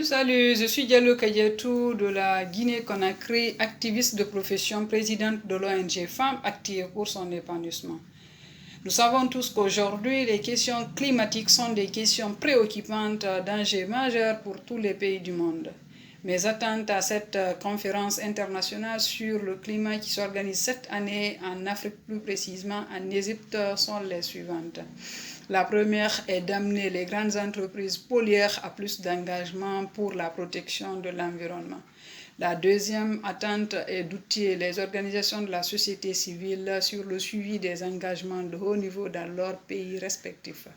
Salut, je suis Diallo Kadiatou de la Guinée-Conakry, activiste de profession, présidente de l'ONG Femmes Actives pour son épanouissement. Nous savons tous qu'aujourd'hui, les questions climatiques sont des questions préoccupantes, d'enjeux majeurs pour tous les pays du monde. Mes attentes à cette conférence internationale sur le climat qui s'organise cette année en Afrique, plus précisément en Égypte, sont les suivantes. La première est d'amener les grandes entreprises pollueurs à plus d'engagement pour la protection de l'environnement. La deuxième attente est d'outiller les organisations de la société civile sur le suivi des engagements de haut niveau dans leurs pays respectifs.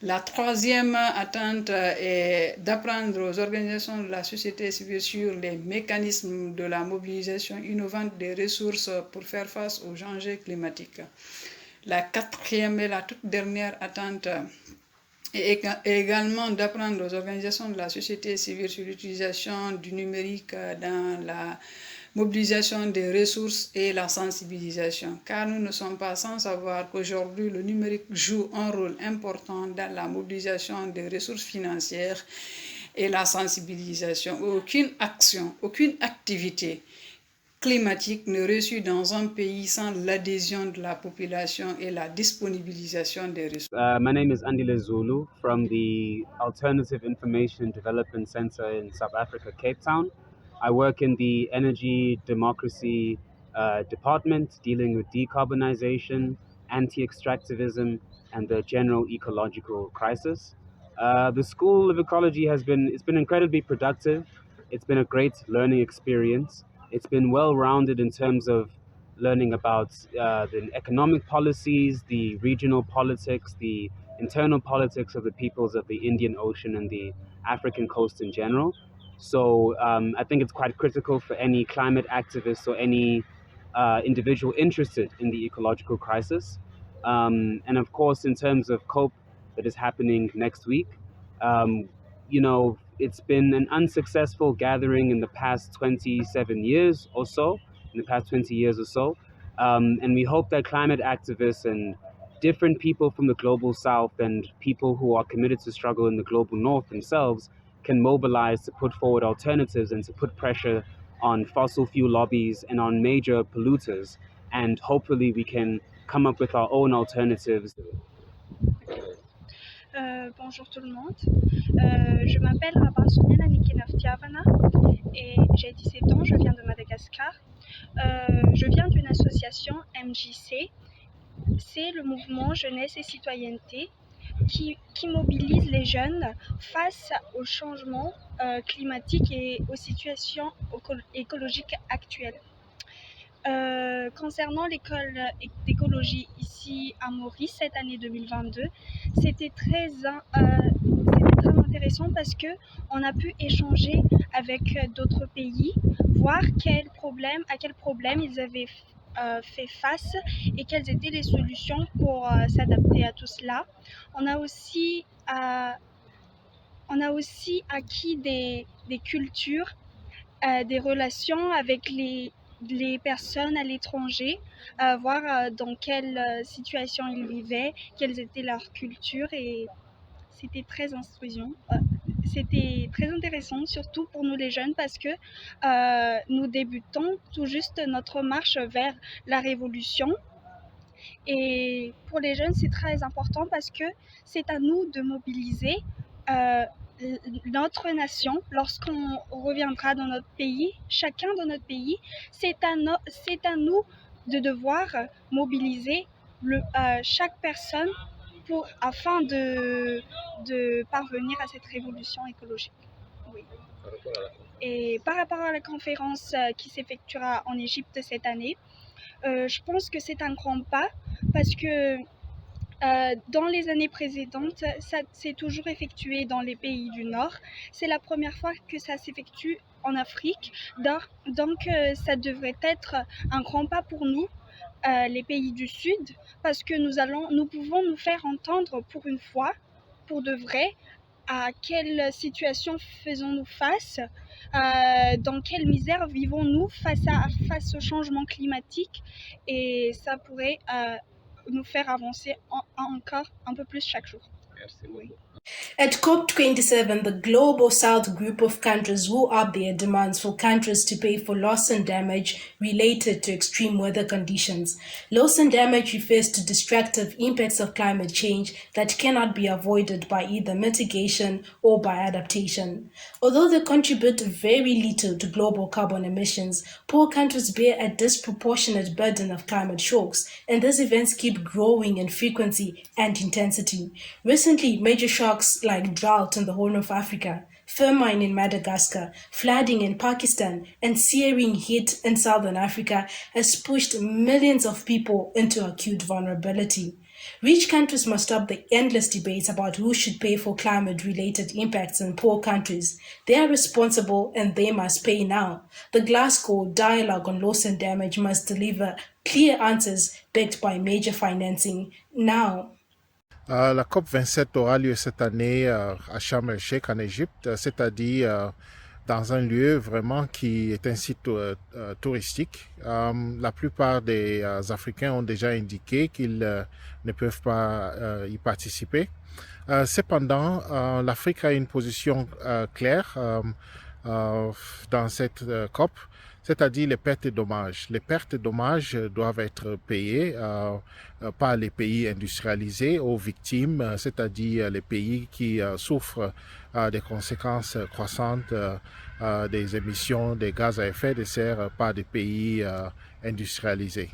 La troisième attente est d'apprendre aux organisations de la société civile sur les mécanismes de la mobilisation innovante des ressources pour faire face aux enjeux climatiques. La quatrième et la toute dernière attente est également d'apprendre aux organisations de la société civile sur l'utilisation du numérique dans la mobilisation des ressources et la sensibilisation, car nous ne sommes pas sans savoir qu'aujourd'hui le numérique joue un rôle important dans la mobilisation des ressources financières et la sensibilisation. Aucune action, aucune activité climatique ne réussit dans un pays sans l'adhésion de la population et la disponibilisation des ressources. My name is Andile Zulu from the Alternative Information Development Center in South Africa, Cape Town. I work in the Energy Democracy Department dealing with decarbonization, anti-extractivism, and the general ecological crisis. The School of Ecology it's been incredibly productive. It's been a great learning experience. It's been well-rounded in terms of learning about the economic policies, the regional politics, the internal politics of the peoples of the Indian Ocean and the African coast in general. So I think it's quite critical for any climate activists or any individual interested in the ecological crisis. And of course, in terms of COPE that is happening next week, um, it's been an unsuccessful gathering in the past 27 years or so, in the past 20 years or so. And we hope that climate activists and different people from the global south and people who are committed to struggle in the global north themselves can mobilize to put forward alternatives and to put pressure on fossil fuel lobbies and on major polluters. And hopefully we can come up with our own alternatives. Bonjour tout le monde, je m'appelle Rabah Souniana Nikenaftiavana et j'ai 17 ans, je viens de Madagascar. Je viens d'une association MJC, c'est le mouvement Jeunesse et Citoyenneté qui mobilise les jeunes face au changement climatique et aux situations écologiques actuelles. Concernant l'école d'écologie ici à Maurice cette année 2022, c'était très intéressant parce que on a pu échanger avec d'autres pays, voir à quel problème ils avaient fait face et quelles étaient les solutions pour s'adapter à tout cela. On a aussi acquis des cultures, des relations avec les personnes à l'étranger, voir dans quelle situation ils vivaient, quelles étaient leurs cultures, et c'était très instruisant. C'était très intéressant, surtout pour nous les jeunes, parce que nous débutons tout juste notre marche vers la révolution. Et pour les jeunes, c'est très important parce que c'est à nous de mobiliser notre nation lorsqu'on reviendra dans notre pays, chacun dans notre pays. C'est à nous de devoir mobiliser chaque personne afin de parvenir à cette révolution écologique. Oui. Et par rapport à la conférence qui s'effectuera en Égypte cette année, je pense que c'est un grand pas parce que dans les années précédentes, ça s'est toujours effectué dans les pays du Nord. C'est la première fois que ça s'effectue en Afrique. Donc, ça devrait être un grand pas pour nous, les pays du Sud, parce que nous pouvons nous faire entendre pour une fois, pour de vrai, à quelle situation faisons-nous face, dans quelle misère vivons-nous face au changement climatique, et ça pourrait nous faire avancer encore un peu plus chaque jour. Merci beaucoup. At COP27, the Global South group of countries will up their demands for countries to pay for loss and damage related to extreme weather conditions. Loss and damage refers to destructive impacts of climate change that cannot be avoided by either mitigation or by adaptation. Although they contribute very little to global carbon emissions, poor countries bear a disproportionate burden of climate shocks, and these events keep growing in frequency and intensity. Recently, major shocks like drought in the Horn of Africa, famine in Madagascar, flooding in Pakistan, and searing heat in Southern Africa has pushed millions of people into acute vulnerability. Rich countries must stop the endless debates about who should pay for climate-related impacts in poor countries. They are responsible and they must pay now. The Glasgow Dialogue on Loss and Damage must deliver clear answers backed by major financing now. La COP27 aura lieu cette année à Sharm el-Sheikh en Égypte, c'est-à-dire dans un lieu vraiment qui est un site touristique. La plupart des Africains ont déjà indiqué qu'ils ne peuvent pas y participer. Cependant, l'Afrique a une position claire dans cette COP, c'est-à-dire les pertes et dommages. Les pertes et dommages doivent être payées par les pays industrialisés aux victimes, c'est-à-dire les pays qui souffrent des conséquences croissantes des émissions de gaz à effet de serre par des pays industrialisés.